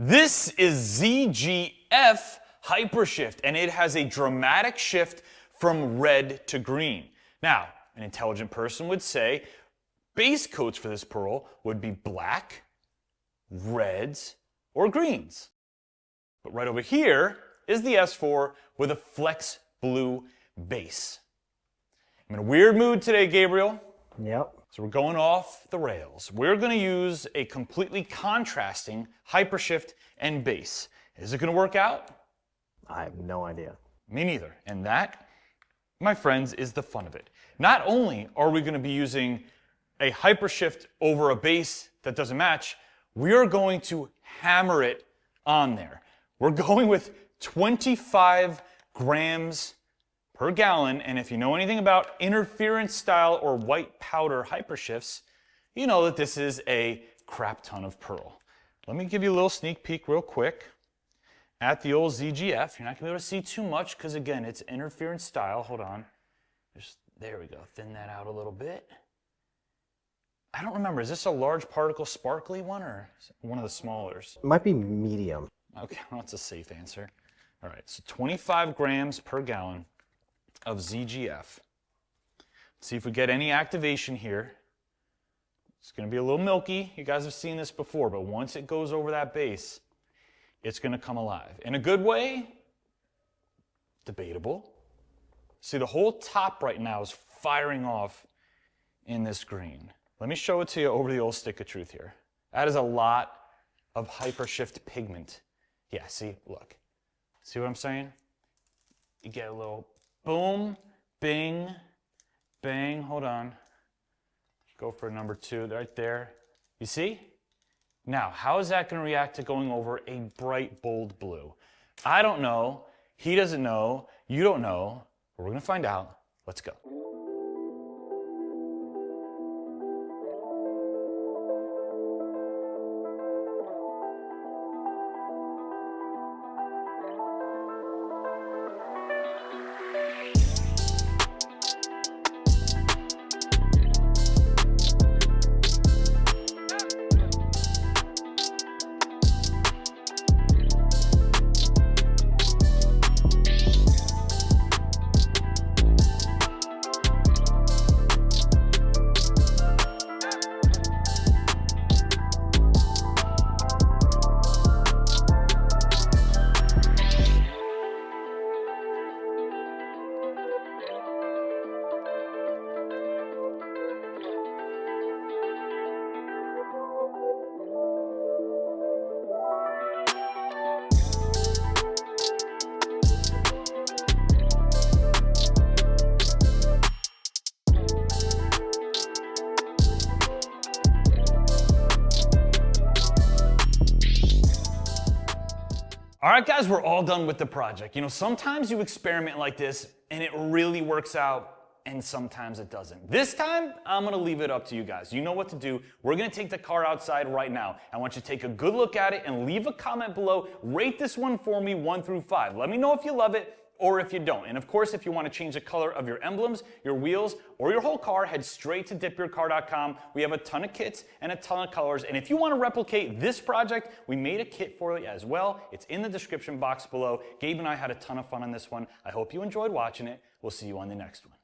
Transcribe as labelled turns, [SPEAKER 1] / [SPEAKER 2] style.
[SPEAKER 1] This is ZGF HyperShift, and it has a dramatic shift from red to green. Now, an intelligent person would say base coats for this pearl would be black, reds, or greens. But right over here is the S4 with a flex blue base. I'm in a weird mood today, Gabriel.
[SPEAKER 2] Yep.
[SPEAKER 1] So we're going off the rails. We're going to use a completely contrasting HyperShift and base. Is it going to work out?
[SPEAKER 2] I have no idea.
[SPEAKER 1] Me neither. And that, my friends, is the fun of it. Not only are we going to be using a HyperShift over a base that doesn't match, we are going to hammer it on there. We're going with 25 grams per gallon, and if you know anything about interference style or white powder HyperShifts, you know that this is a crap ton of pearl. Let me give you a little sneak peek real quick at the old ZGF. You're not going to be able to see too much because, again, it's interference style. Hold on. There we go. Thin that out a little bit. I don't remember. Is this a large particle sparkly one or one of the smallers?
[SPEAKER 2] It might be medium.
[SPEAKER 1] Okay, well, that's a safe answer. All right, so 25 grams per gallon of ZGF. Let's see if we get any activation here. It's going to be a little milky. You guys have seen this before, but once it goes over that base, it's going to come alive. In a good way? Debatable. See, the whole top right now is firing off in this green. Let me show it to you over the old stick of truth here. That is a lot of HyperShift pigment. Yeah, see, look. See what I'm saying? You get a little boom, bing, bang. Hold on. Go for number 2 right there. You see? Now, how is that going to react to going over a bright, bold blue? I don't know. He doesn't know. You don't know. But we're going to find out. Let's go. All right, guys, we're all done with the project. You know, sometimes you experiment like this and it really works out and sometimes it doesn't. This time, I'm gonna leave it up to you guys. You know what to do. We're gonna take the car outside right now. I want you to take a good look at it and leave a comment below. Rate this one for me 1 through 5. Let me know if you love it or if you don't. And of course, if you want to change the color of your emblems, your wheels, or your whole car, head straight to DipYourCar.com. We have a ton of kits and a ton of colors. And if you want to replicate this project, we made a kit for it as well. It's in the description box below. Gabe and I had a ton of fun on this one. I hope you enjoyed watching it. We'll see you on the next one.